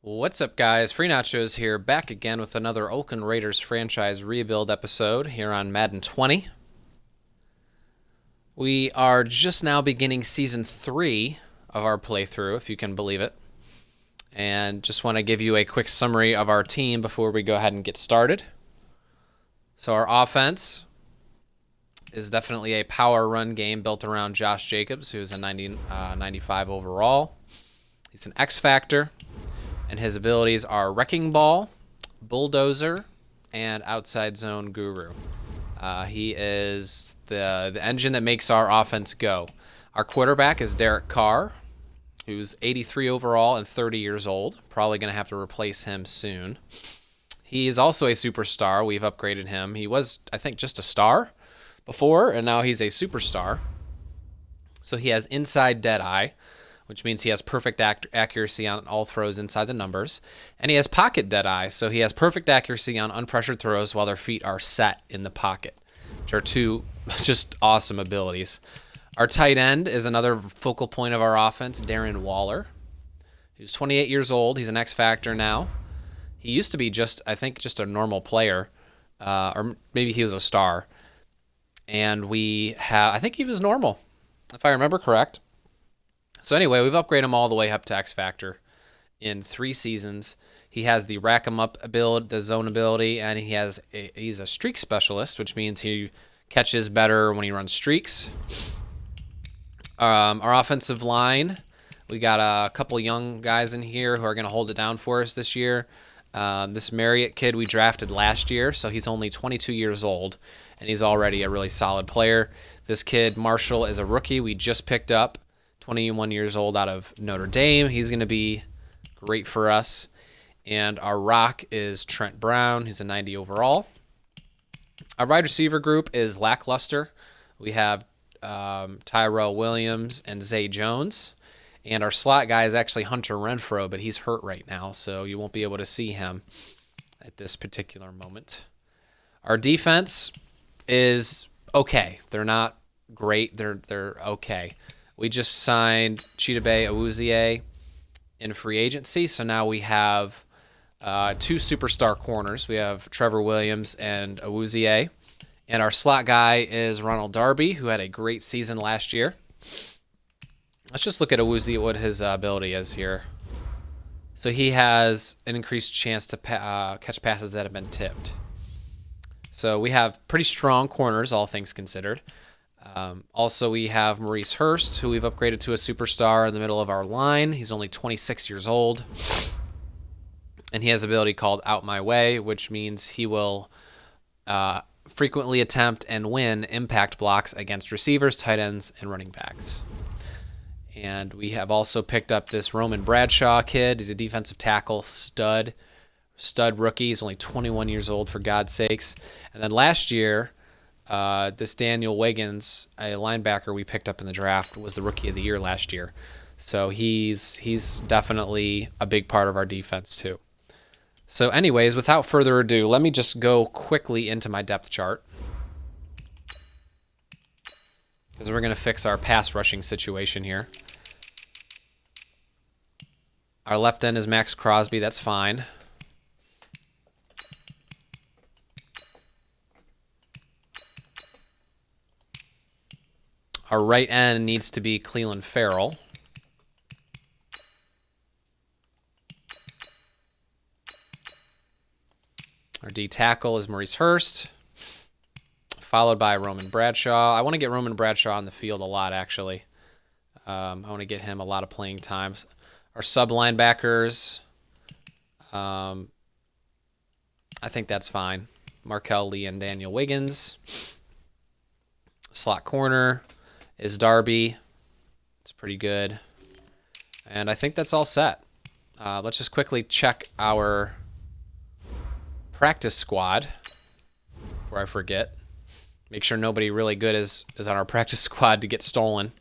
What's up, guys? Free Nachos here, back again with another Oakland Raiders franchise rebuild episode here on Madden 20. We are just now beginning Season 3 of our playthrough, if you can believe it. And just want to give you a quick summary of our team before we go ahead and get started. So our offense is definitely a power run game built around Josh Jacobs, who's a 95 overall. He's an X Factor. And his abilities are Wrecking Ball, Bulldozer, and Outside Zone Guru. He is the engine that makes our offense go. Our quarterback is Derek Carr, who's 83 overall and 30 years old. Probably going to have to replace him soon. He is also a superstar. We've upgraded him. He was, I think, just a star before, and now he's a superstar. So he has Inside Deadeye, which means he has perfect accuracy on all throws inside the numbers. And he has Pocket Deadeye, so he has perfect accuracy on unpressured throws while their feet are set in the pocket, which are two just awesome abilities. Our tight end is another focal point of our offense, Darren Waller. He's 28 years old. He's an X Factor now. He used to be just a normal player, or maybe he was a star. And I think he was normal, if I remember correct. So anyway, we've upgraded him all the way up to X Factor in 3 seasons. He has the Rack 'em Up ability, the zone ability, and he's a streak specialist, which means he catches better when he runs streaks. Our offensive line, we got a couple young guys in here who are going to hold it down for us this year. This Marriott kid we drafted last year, so he's only 22 years old, and he's already a really solid player. This kid, Marshall, is a rookie we just picked up. 21 years old out of Notre Dame. He's going to be great for us. And our rock is Trent Brown. He's a 90 overall. Our wide receiver group is lackluster. We have Tyrell Williams and Zay Jones. And our slot guy is actually Hunter Renfrow, but he's hurt right now, so you won't be able to see him at this particular moment. Our defense is okay. They're not great. They're okay. We just signed Chidobe Awuzie in free agency, so now we have 2 superstar corners. We have Trevor Williams and Awuzie, and our slot guy is Ronald Darby, who had a great season last year. Let's just look at Awuzie, what his ability is here. So he has an increased chance to catch passes that have been tipped. So we have pretty strong corners, all things considered. Also, we have Maurice Hurst, who we've upgraded to a superstar in the middle of our line. He's only 26 years old, and he has an ability called Out My Way, which means he will frequently attempt and win impact blocks against receivers, tight ends, and running backs. And we have also picked up this Roman Bradshaw kid. He's a defensive tackle, stud rookie. He's only 21 years old, for God's sakes. And then last year, this Daniel Wiggins, a linebacker we picked up in the draft, was the rookie of the year last year. So he's definitely a big part of our defense too. So anyways, without further ado, let me just go quickly into my depth chart, because we're going to fix our pass rushing situation here. Our left end is Max Crosby. That's fine. Our right end needs to be Cleveland Farrell. Our D tackle is Maurice Hurst, followed by Roman Bradshaw. I want to get Roman Bradshaw on the field a lot, actually. I want to get him a lot of playing times. Our sub linebackers, I think that's fine. Markel Lee and Daniel Wiggins. Slot corner is Darby. It's pretty good. And I think that's all set. Let's just quickly check our practice squad before I forget. Make sure nobody really good is on our practice squad to get stolen.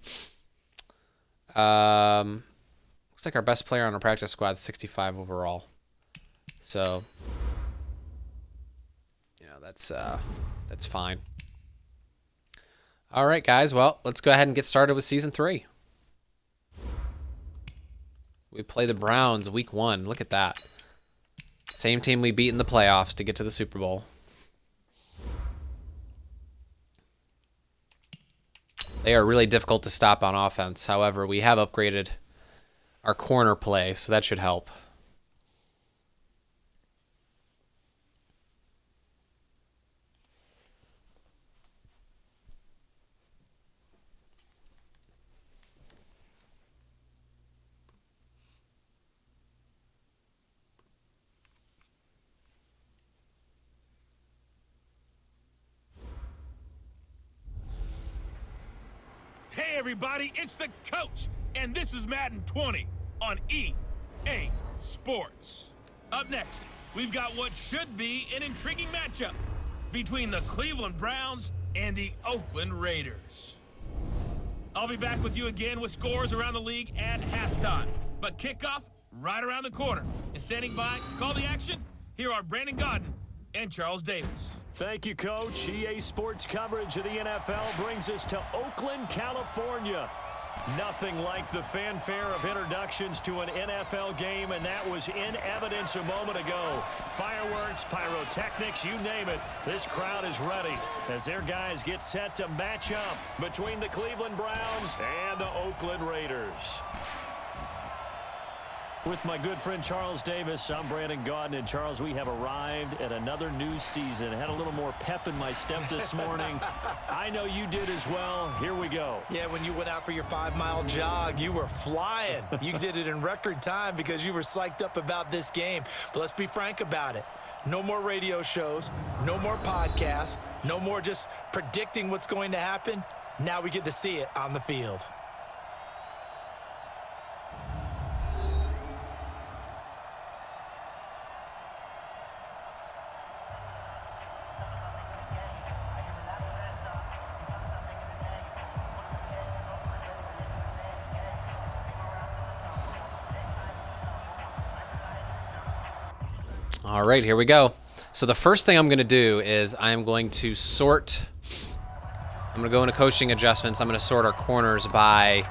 Looks like our best player on our practice squad is 65 overall. So, that's fine. All right, guys. Well, let's go ahead and get started with Season 3. We play the Browns week 1. Look at that. Same team we beat in the playoffs to get to the Super Bowl. They are really difficult to stop on offense. However, we have upgraded our corner play, so that should help. Hey everybody, it's the coach, and this is Madden 20 on EA Sports. Up next, we've got what should be an intriguing matchup between the Cleveland Browns and the Oakland Raiders. I'll be back with you again with scores around the league at halftime, but kickoff right around the corner. And standing by to call the action, here are Brandon Godden and Charles Davis. Thank you, Coach. EA Sports coverage of the NFL brings us to Oakland, California. Nothing like the fanfare of introductions to an NFL game, and that was in evidence a moment ago. Fireworks, pyrotechnics, you name it. This crowd is ready as their guys get set to match up between the Cleveland Browns and the Oakland Raiders. With my good friend Charles Davis, I'm Brandon Godden. And Charles, we have arrived at another new season. I had a little more pep in my step this morning. I know you did as well. Here we go. Yeah, when you went out for your 5-mile jog, you were flying. You did it in record time because you were psyched up about this game. But let's be frank about it. No more radio shows, no more podcasts, no more just predicting what's going to happen. Now we get to see it on the field. All right, here we go. So the first thing I'm going to do is I'm going to sort. I'm going to go into coaching adjustments. I'm going to sort our corners by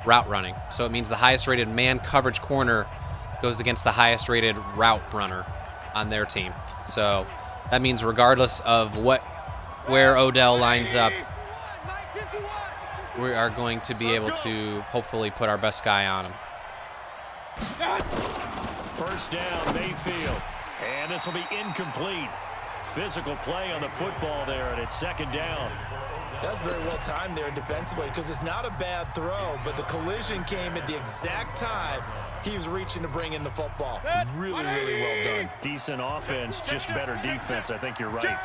route running. So it means the highest rated man coverage corner goes against the highest rated route runner on their team. So that means regardless of where Odell lines up, we are going to be able to hopefully put our best guy on him. First down, Mayfield. And this will be incomplete. Physical play on the football there, and it's second down. That's very well timed there defensively because it's not a bad throw, but the collision came at the exact time he was reaching to bring in the football. Really, really well done. Decent offense, just better defense. I think you're right.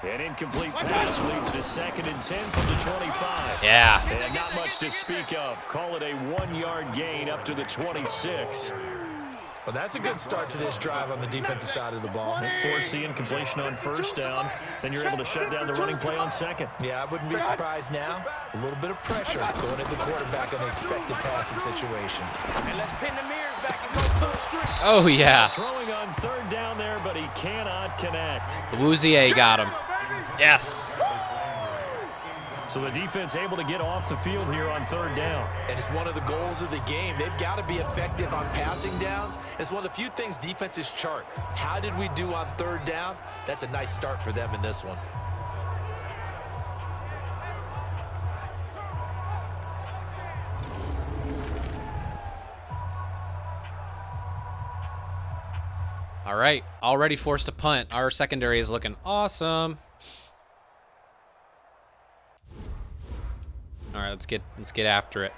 An incomplete pass leads to 2nd and 10 from the 25. Yeah. And not much to speak of. Call it a 1-yard gain up to the 26. Well, that's a good start to this drive on the defensive side of the ball. Forcing completion on first down, then you're able to shut down the running play on second. Yeah, I wouldn't be surprised now. A little bit of pressure going at the quarterback in an expected passing situation. And let's pin the mirrors back and go full street. Oh, yeah. Throwing on third down there, but he cannot connect. Woozier got him. Yes. So the defense able to get off the field here on third down. And it's one of the goals of the game. They've got to be effective on passing downs. It's one of the few things defenses chart. How did we do on third down? That's a nice start for them in this one. All right, already forced a punt. Our secondary is looking awesome. All right, let's get after it.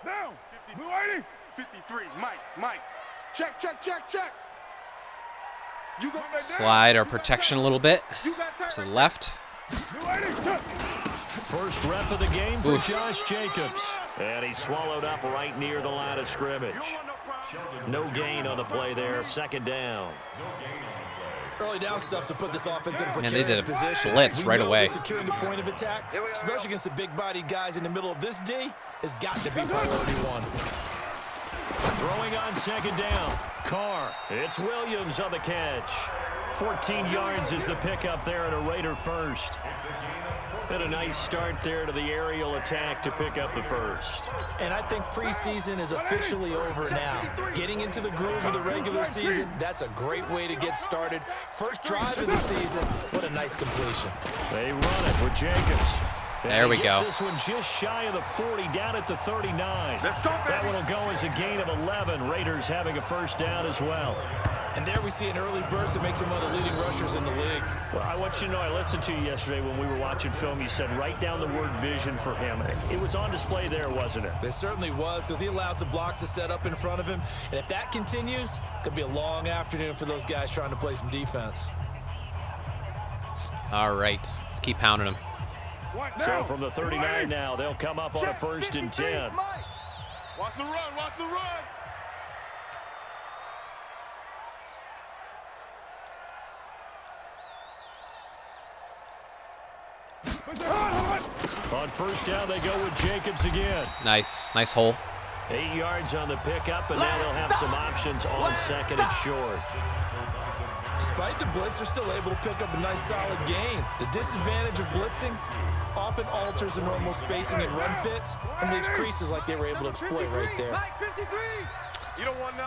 Down. 53. Mike. Check. You go back Slide our protection a little bit to the left. First rep of the game for Josh Jacobs. And he swallowed up right near the line of scrimmage. No gain on the play there, second down. Early down stuff to put this offense in a And they did precarious a position. blitz right away. Securing the point of attack, especially against the big-bodied guys in the middle of this D, has got to be priority one. Throwing on second down. Carr. It's Williams on the catch. 14 yards is the pickup there and a Raider first. And a nice start there to the aerial attack to pick up the first. And I think preseason is officially over now. Getting into the groove of the regular season, that's a great way to get started. First drive of the season, what a nice completion. They run it with Jacobs. There we go. This one just shy of the 40, down at the 39. That one will go as a gain of 11. Raiders having a first down as well. And there we see an early burst that makes him one of the leading rushers in the league. Well, I want you to know, I listened to you yesterday when we were watching film. You said write down the word vision for him. It was on display there, wasn't it? It certainly was, because he allows the blocks to set up in front of him. And if that continues, it could be a long afternoon for those guys trying to play some defense. All right, let's keep pounding him. So from the 39 now, they'll come up on a 1st and 10. Watch the run, watch the run. On 1st down, they go with Jacobs again. Nice hole. 8 yards on the pickup, and now they'll have some options on 2nd and short. Despite the blitz, they're still able to pick up a nice solid gain. The disadvantage of blitzing often alters the normal spacing and run fits and leaves creases like they were able to exploit right there.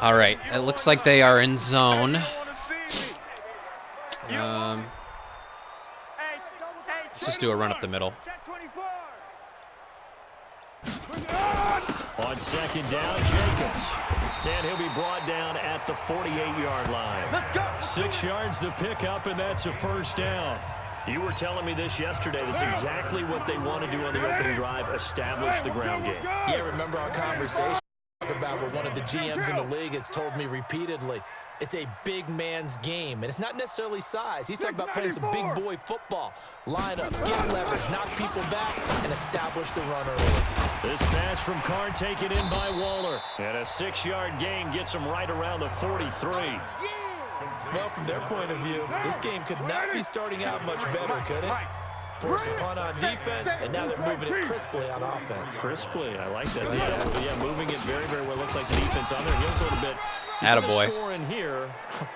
All right, it looks like they are in zone. Let's just do a run up the middle. On 2nd down, Jacobs. And he'll be brought down at the 48-yard line. 6 yards the pickup, and that's a 1st down. You were telling me this yesterday. That's exactly what they want to do on the opening drive, establish the ground game. Yeah, remember our conversation about what one of the GMs in the league has told me repeatedly. It's a big man's game, and it's not necessarily size. He's talking about playing some big boy football. Line up, get leverage, knock people back, and establish the run early. This pass from Carr taken in by Waller. And a 6-yard gain gets him right around the 43. Well, from their point of view, this game could not be starting out much better, could it? Force a punt on defense, and now they're moving it crisply on offense. Crisply, I like that. Yeah, moving it very, very well. Looks like the defense on their heels a little bit. Attaboy. Score in here,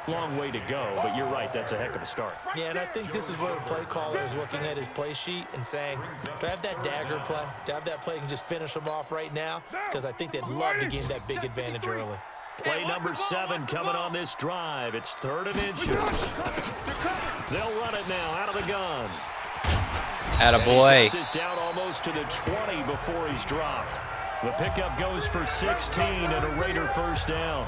long way to go, but you're right, that's a heck of a start. Yeah, and I think this is where the play caller is looking at his play sheet and saying, do I have that dagger play? Do I have that play and just finish them off right now? Because I think they'd love to gain that big advantage early. Play number 7 coming on this drive. It's 3rd and inches. They'll run it now out of the gun. Attaboy. He's got this down almost to the 20 before he's dropped. The pickup goes for 16 and a Raider 1st down.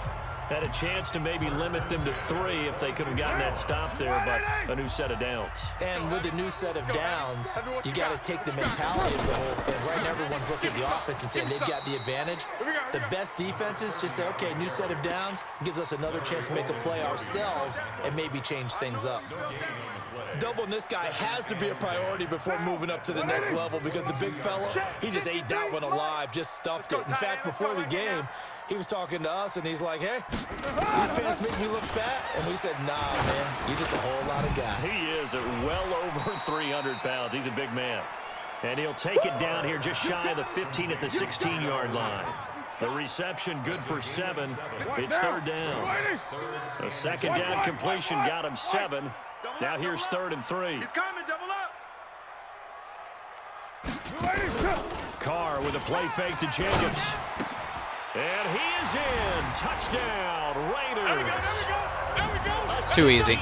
Had a chance to maybe limit them to 3 if they could have gotten that stop there, but a new set of downs. And with a new set of downs, you got to take the mentality of the whole thing. Right now, everyone's looking at the offense and saying they've got the advantage. The best defenses just say, okay, new set of downs gives us another chance to make a play ourselves and maybe change things up. Doubling this guy has to be a priority before moving up to the next level because the big fella, he just ate that one alive, just stuffed it. In fact, before the game, he was talking to us, and he's like, hey, these pants make me look fat. And we said, nah, man, you're just a whole lot of guy. He is at well over 300 pounds. He's a big man. And he'll take it down here just shy of the 15 at the 16-yard line. The reception good for 7. It's 3rd down. A 2nd down completion got him 7. Now here's 3rd and 3. He's coming, double up. Carr with a play fake to Jacobs. And he is in. Touchdown, Raiders. Too easy.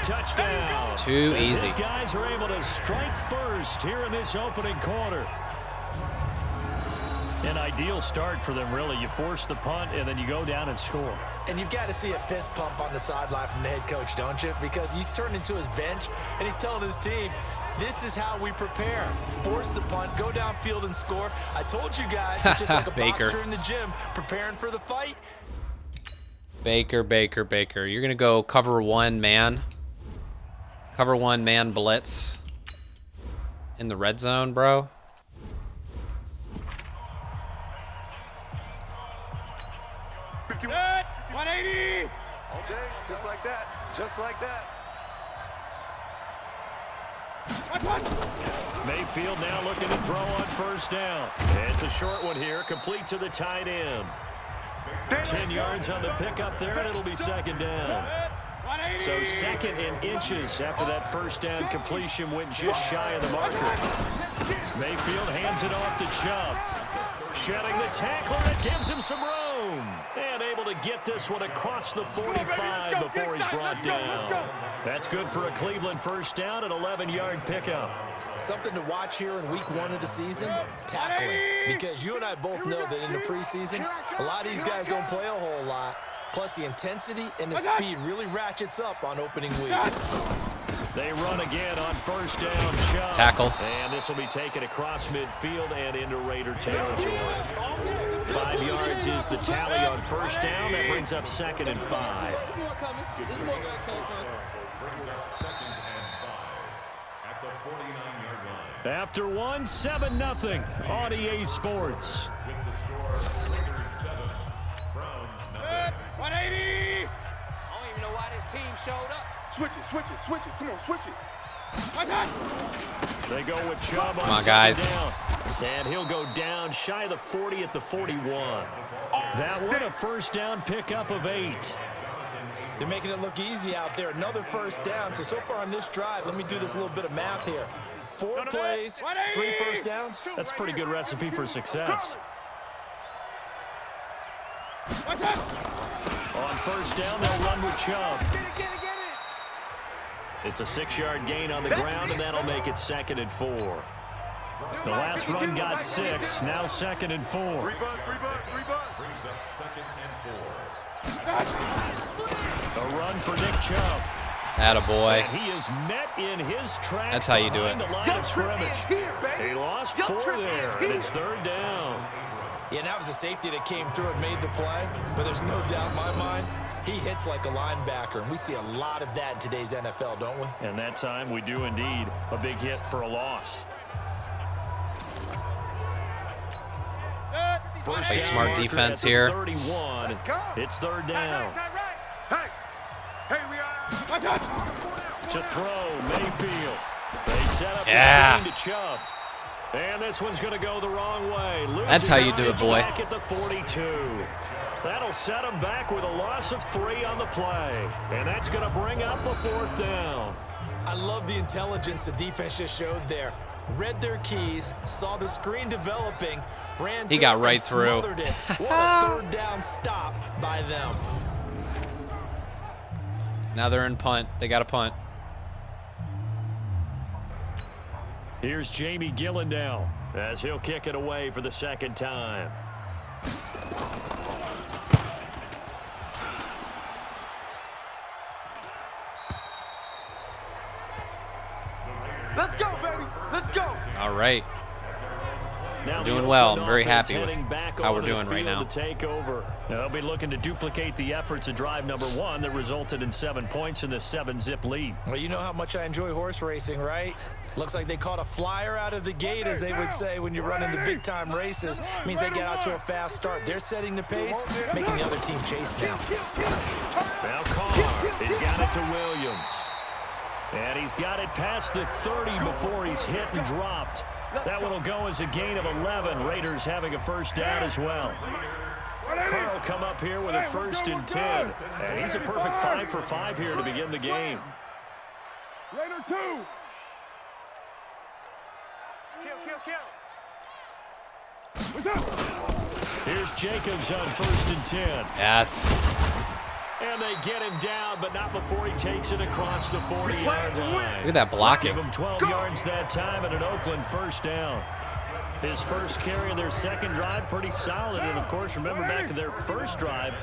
Touchdown. Too easy. These guys are able to strike first here in this opening quarter. An ideal start for them, really. You force the punt, and then you go down and score. And you've got to see a fist pump on the sideline from the head coach, don't you? Because he's turned into his bench, and he's telling his team, this is how we prepare. Force the punt, go downfield and score. I told you guys, it's just like a boxer in the gym preparing for the fight. Baker. You're going to go cover 1 man. Cover 1 man blitz in the red zone, bro. Good. 180. All day, just like that. Just like that. Mayfield now looking to throw on 1st down. It's a short one here, complete to the tight end. 10 yards on the pickup there, and it'll be 2nd down. So second and inches after that first down completion went just shy of the marker. Mayfield hands it off to Chubb. Shedding the tackler, it gives him some room. And able to get this one across the 45 before he's brought down. That's good for a Cleveland first down, an 11-yard pickup. Something to watch here in week 1 of the season, tackling. Because you and I both know that in the preseason, a lot of these guys don't play a whole lot. Plus, the intensity and the speed really ratchets up on opening week. They run again on first down. Chubb. Tackle. And this will be taken across midfield and into Raider territory. 5 yards is the tally on first down. That brings up 2nd and 5. After one, 7-0 on EA Sports. 180! I don't even know why this team showed up. Switch it. Come on, switch it. They go with Chubb on, come on, guys. Down. And he'll go down shy of the 40 at the 41. That one a first down pickup of 8. They're making it look easy out there. Another first down. So far on this drive, let me do this little bit of math here. 4 plays, 3 first downs. That's a pretty good recipe for success. On first down, they'll run with Chubb. It's a 6-yard gain on the ground, and that'll make it 2nd and 4. The last run got 6, now 2nd and 4. Brings up 2nd and 4. A run for Nick Chubb. Attaboy. And he is met in his tracks. That's how you do it. behind the line of scrimmage. He lost 4 there, and it's 3rd down. Yeah, that was a safety that came through and made the play. But there's no doubt in my mind, he hits like a linebacker. And we see a lot of that in today's NFL, don't we? And that time we do indeed. A big hit for a loss. First Play down smart marker defense at the here. 31. It's 3rd down. Hey, we are. To throw, Mayfield. They set up Yeah. the screen to Chubb. And this one's going to go the wrong way. That's how you do it, boy. Back at the 42. That'll set him back with a loss of 3 on the play. And that's going to bring up a 4th down. I love the intelligence the defense just showed there. Read their keys, saw the screen developing, ran He to got it right and through. smothered it. What a 3rd down stop by them. Now they're in punt. They got a punt. Here's Jamie Gillen now as he'll kick it away for the 2nd time. Let's go, baby. Let's go. All right. Now Doing the well. Oakland I'm very offense happy with heading back how we're onto the doing right field now. To take over. They'll be looking to duplicate the efforts of drive number 1 that resulted in 7 points in the 7-zip lead. Well, you know how much I enjoy horse racing, right? Looks like they caught a flyer out of the gate, as they would say when you're running the big-time races. Means they get out to a fast start. They're setting the pace, making the other team chase now. Now Carr has got it to Williams. And he's got it past the 30 before he's hit and dropped. That one will go as a gain of 11. Raiders having a first down as well. Carr will come up here with a 1st and 10. And he's a perfect 5 for 5 here to begin the game. Raider 2. Here's Jacobs on 1st and 10. Yes. And they get him down, but not before he takes it across the 40-yard line. Look at that blocking. Give him 12 yards that time and an Oakland first down. His first carry of their 2nd drive, pretty solid. And, of course, remember back to their first drive,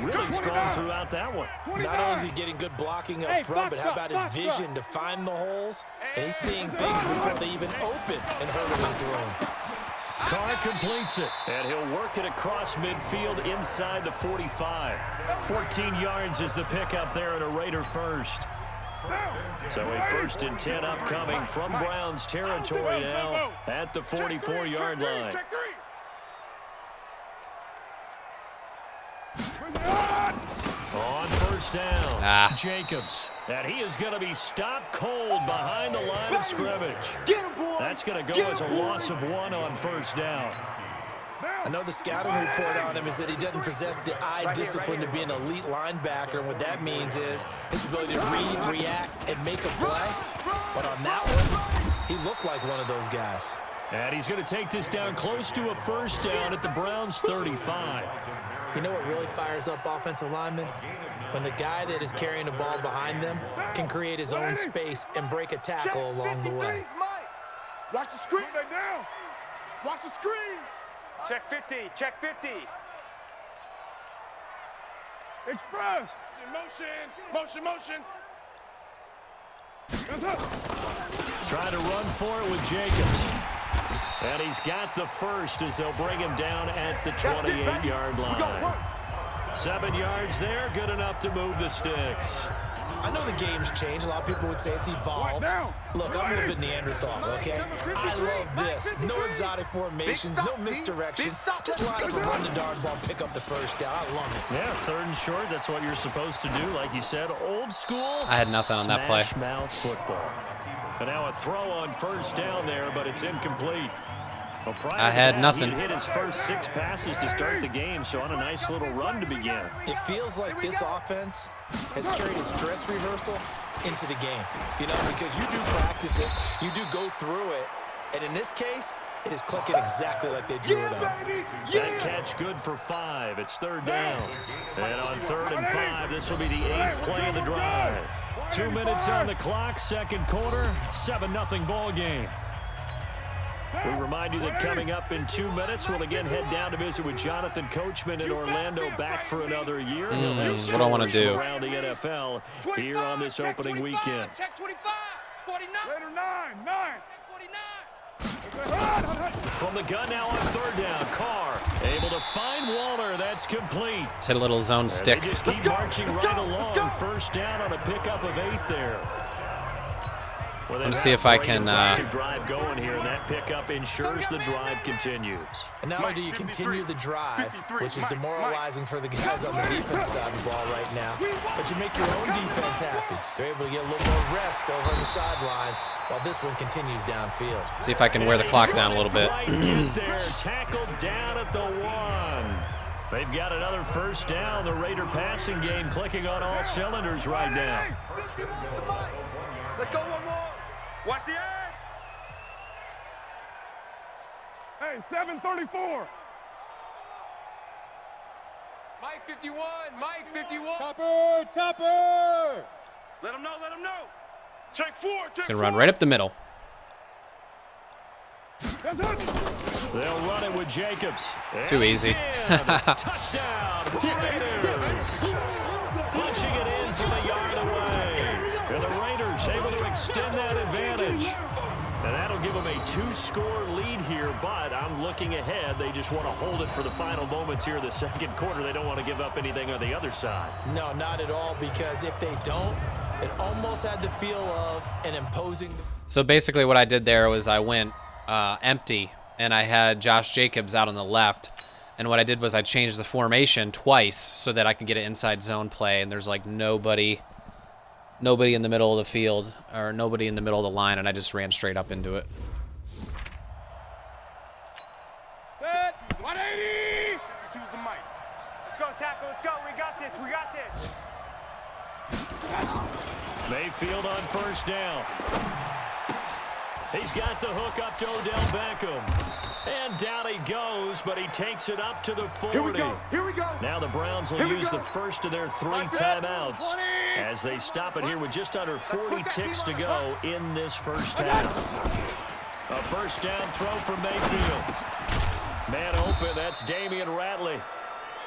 really strong throughout that one. Not only is he getting good blocking up front, but how about his vision to find the holes? And he's seeing things before they even open and hurdling through them. Carr completes it, and he'll work it across midfield inside the 45. 14 yards is the pickup there in a Raider first. So a 1st and 10 upcoming from Browns territory now at the 44-yard line. On first down, Jacobs. And he is going to be stopped cold behind the line of scrimmage. That's going to go as a loss of 1 on first down. I know the scouting report on him is that he doesn't possess the eye discipline to be an elite linebacker, and what that means is his ability to read, react, and make a play. But on that one, he looked like one of those guys. And he's going to take this down close to a first down at the Browns 35. You know what really fires up offensive linemen? When the guy that is carrying the ball behind them can create his own space and break a tackle along the way. Watch the screen. Watch the screen. Check 50, check 50. Express. Motion. Trying to run for it with Jacobs. And he's got the first as they'll bring him down at the 28-yard line. 7 yards there, good enough to move the sticks. I know the game's changed. A lot of people would say it's evolved. Look, I'm a little bit Neanderthal, okay? I love this. No exotic formations, no misdirection. Just line up and run the darn ball, pick up the first down. I love it. Yeah, 3rd and short, that's what you're supposed to do. Like you said, old school. I had nothing on that play. Smash mouth football. And now a throw on first down there, but it's incomplete. Well, I had nothing. He hit his first 6 passes to start the game, so on a nice little run to begin. It feels like this offense has carried its dress rehearsal into the game. You know, because you do practice it, you do go through it, and in this case, it is clicking exactly like they drew it up. That catch good for 5. It's 3rd down. And on 3rd and 5, this will be the 8th play of the drive. 2 minutes on the clock, 2nd quarter, 7-0 ball game. We remind you that coming up in 2 minutes, we'll again head down to visit with Jonathan Coachman in Orlando, back for another year. What do I want to do? Around the NFL here on this opening weekend. Check 25, 49. Later, 9. 49. From the gun now on 3rd down, Carr able to find Waller. That's complete. Let's hit a little zone stick. They just keep marching right along. 1st down on a pickup of 8 there. Well, Let me see if I can. Drive going here, and that pickup ensures the drive continues. And not only do you continue the drive, which is demoralizing for the guys on the defensive side of the ball right now, but you make your own defense happy. They're able to get a little more rest over on the sidelines while this one continues downfield. See if I can wear the clock down a little bit. There, tackled down at the 1. They've got another 1st down. The Raider passing game clicking on all cylinders right now. Let's go one more. Watch the edge. Hey, 7:34. Mike 51, Mike 51. Topper. Let him know. Check 4. Gonna run right up the middle. They'll run it with Jacobs. Too easy. Touchdown, Raiders. Punching it in from a yard away. And the Raiders able to extend that advantage. And that'll give them a 2-score lead here, but I'm looking ahead. They just want to hold it for the final moments here of the 2nd quarter. They don't want to give up anything on the other side. No, not at all, because if they don't, it almost had the feel of an imposing. So basically what I did there was I went empty, and I had Josh Jacobs out on the left. And what I did was I changed the formation twice so that I could get an inside zone play, and there's like nobody in the middle of the field, or nobody in the middle of the line, and I just ran straight up into it. Set. 180. Choose the mic. Let's go, tackle. Let's go. We got this. Mayfield on 1st down. He's got the hook up to Odell Beckham. And down he goes, but he takes it up to the 40. Here we go. Now the Browns will use the first of their 3 timeouts as they stop it here with just under 40 ticks to go in this 1st half. A 1st down throw from Mayfield. Man open, that's Damian Ratley.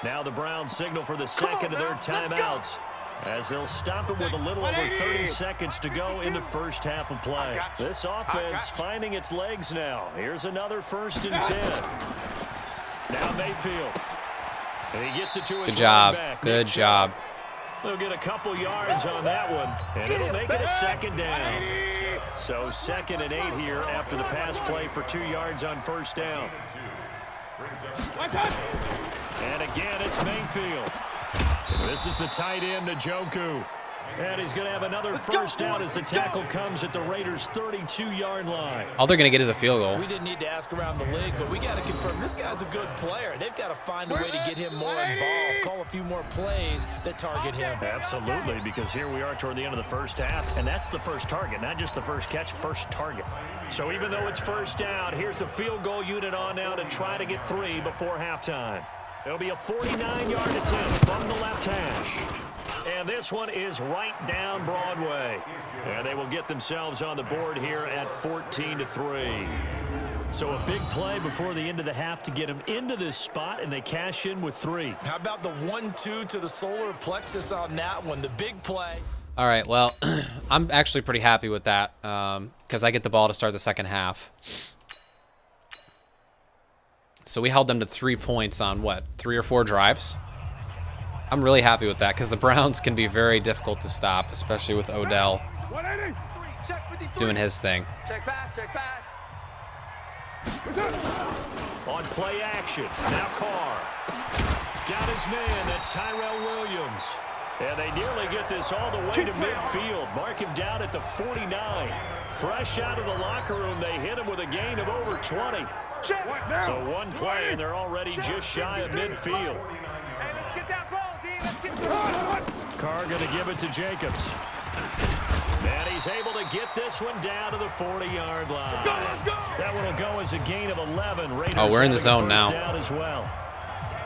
Now the Browns signal for the 2nd of their timeouts as they'll stop it with a little over 30 seconds to go in the 1st half of play. This offense finding its legs now. Here's another 1st and 10. Now Mayfield. And he gets it to his Good job. back. Good job. They'll get a couple yards on that one, and it'll make it a 2nd down. So 2nd and 8 here after the pass play for 2 yards on 1st down. And again, it's Mayfield. This is the tight end, Njoku. And he's going to have another first down as the tackle comes at the Raiders' 32-yard line. All they're going to get is a field goal. We didn't need to ask around the league, but we got to confirm this guy's a good player. They've got to find a way to get him more involved, call a few more plays that target him. Absolutely, because here we are toward the end of the first half, and that's the first target, not just the first catch, first target. So even though it's first down, here's the field goal unit on now to try to get 3 before halftime. It'll be a 49-yard attempt from the left hash. And this one is right down Broadway. And they will get themselves on the board here at 14-3. So a big play before the end of the half to get them into this spot, and they cash in with 3. How about the 1-2 to the solar plexus on that one? The big play. All right, well, I'm actually pretty happy with that because I get the ball to start the second half. So we held them to 3 points on, what, 3 or 4 drives? I'm really happy with that because the Browns can be very difficult to stop, especially with Odell doing his thing. Check pass, check pass. On play action, now Carr. Got his man, that's Tyrell Williams. And they nearly get this all the way to midfield. Mark him down at the 49. Fresh out of the locker room, they hit him with a gain of over 20. So one play, and they're already just shy of midfield. Hey, let's get that ball, D. Let's get that. Carr going to give it to Jacobs. And he's able to get this one down to the 40-yard line. That one will go as a gain of 11. Raiders we're in the zone first now. Down as well.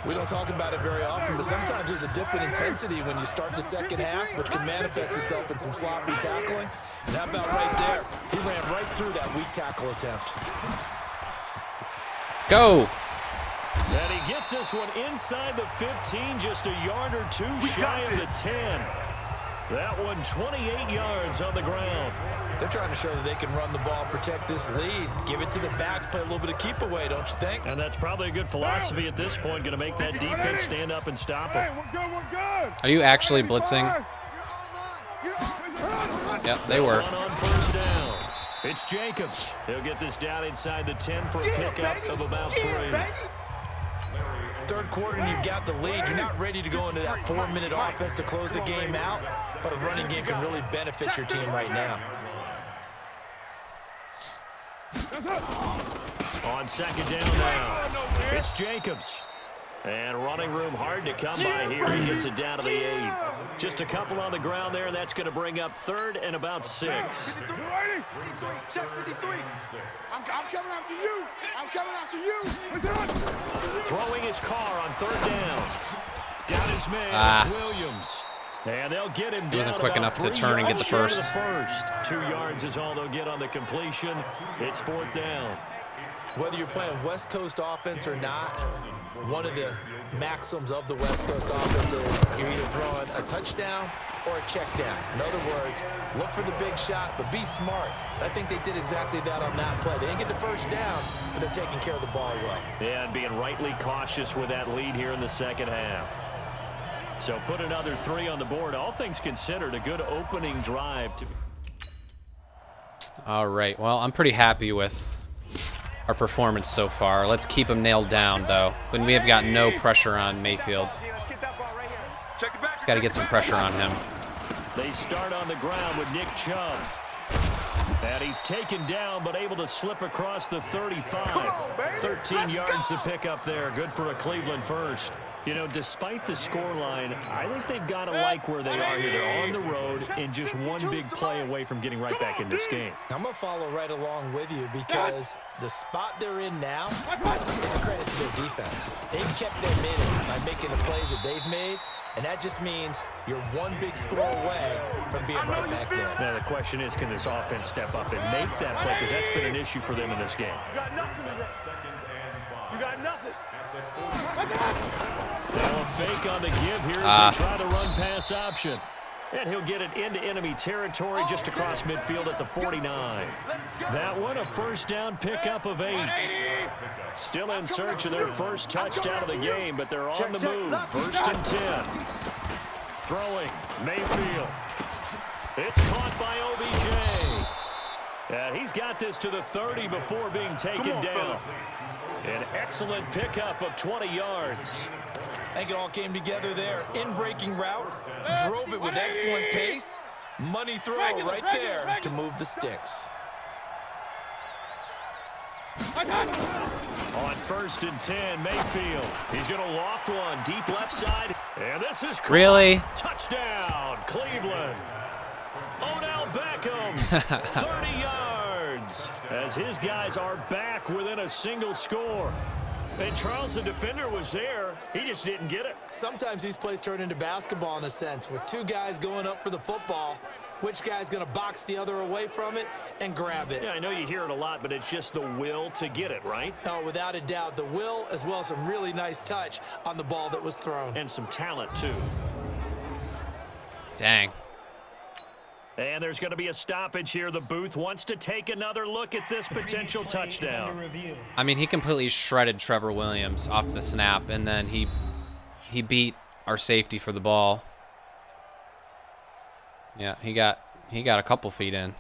We don't talk about it very often, but sometimes there's a dip in intensity when you start the second half, which can manifest itself in some sloppy tackling. And how about right there? He ran right through that weak tackle attempt. Go! And he gets this one inside the 15, just a yard or 2 shy of the 10. That one 28 yards on the ground. They're trying to show that they can run the ball and protect this lead. Give it to the backs, play a little bit of keep away, don't you think? And that's probably a good philosophy at this point, going to make that defense stand up and stop them. Are you actually blitzing? Yep, they were. On first down. It's Jacobs. He'll get this down inside the 10 for a pickup of about 3. Third quarter and you've got the lead. You're not ready to go into that 4-minute offense to close the game out, but a running game can really benefit your team right now. On second down now, it's Jacobs. And running room hard to come by here. He gets it down to the 8. Just a couple on the ground there, and that's going to bring up 3rd and about 6. Check 53. I'm coming after you. I'm coming after you. Throwing his car on 3rd down. Got his man, it's Williams. And they'll get him down. He wasn't quick enough to turn and get the first. 2 yards is all they'll get on the completion. It's 4th down. Whether you're playing West Coast offense or not, one of the maxims of the West Coast offense is you're either throwing a touchdown or a check down. In other words, look for the big shot, but be smart. I think they did exactly that on that play. They didn't get the first down, but they're taking care of the ball well. Yeah, and being rightly cautious with that lead here in the second half. So put another 3 on the board. All things considered, a good opening drive. All right, well, I'm pretty happy with our performance so far. Let's keep him nailed down, though. When we have got no pressure on Mayfield. Got to get some pressure on him. They start on the ground with Nick Chubb. And he's taken down, but able to slip across the 35. 13 yards to pick up there. Good for a Cleveland first. You know, despite the scoreline, I think they've got to like where they are here. They're on the road and just one big play away from getting right back in this game. I'm going to follow right along with you because the spot they're in now is a credit to their defense. They've kept their minute by making the plays that they've made, and that just means you're one big score away from being right back there. Now, the question is, can this offense step up and make that play? Because that's been an issue for them in this game. You got nothing. You got nothing. Now a fake on the give here as they try to run pass option. And he'll get it into enemy territory just across midfield at the 49. That one, a first down pickup of 8. Still in search of their first touchdown of the game, but they're on the move. 1st and 10. Throwing, Mayfield. It's caught by OBJ. And he's got this to the 30 before being taken down. An excellent pickup of 20 yards. I think it all came together there. In-breaking route, drove it with excellent pace. Money throw right there to move the sticks. On 1st and 10, Mayfield. He's going to loft one deep left side. And this is caught. Really? Touchdown, Cleveland. Odell Beckham, 30 yards. As his guys are back within a single score. And Charles, the defender, was there. He just didn't get it. Sometimes these plays turn into basketball in a sense, with two guys going up for the football. Which guy's going to box the other away from it and grab it? Yeah, I know you hear it a lot, but it's just the will to get it, right? Oh, without a doubt. The will, as well as some really nice touch on the ball that was thrown. And some talent, too. Dang. And there's going to be a stoppage here. The booth wants to take another look at this potential touchdown. I mean, he completely shredded Trevor Williams off the snap, and then he beat our safety for the ball. Yeah, he got a couple feet in.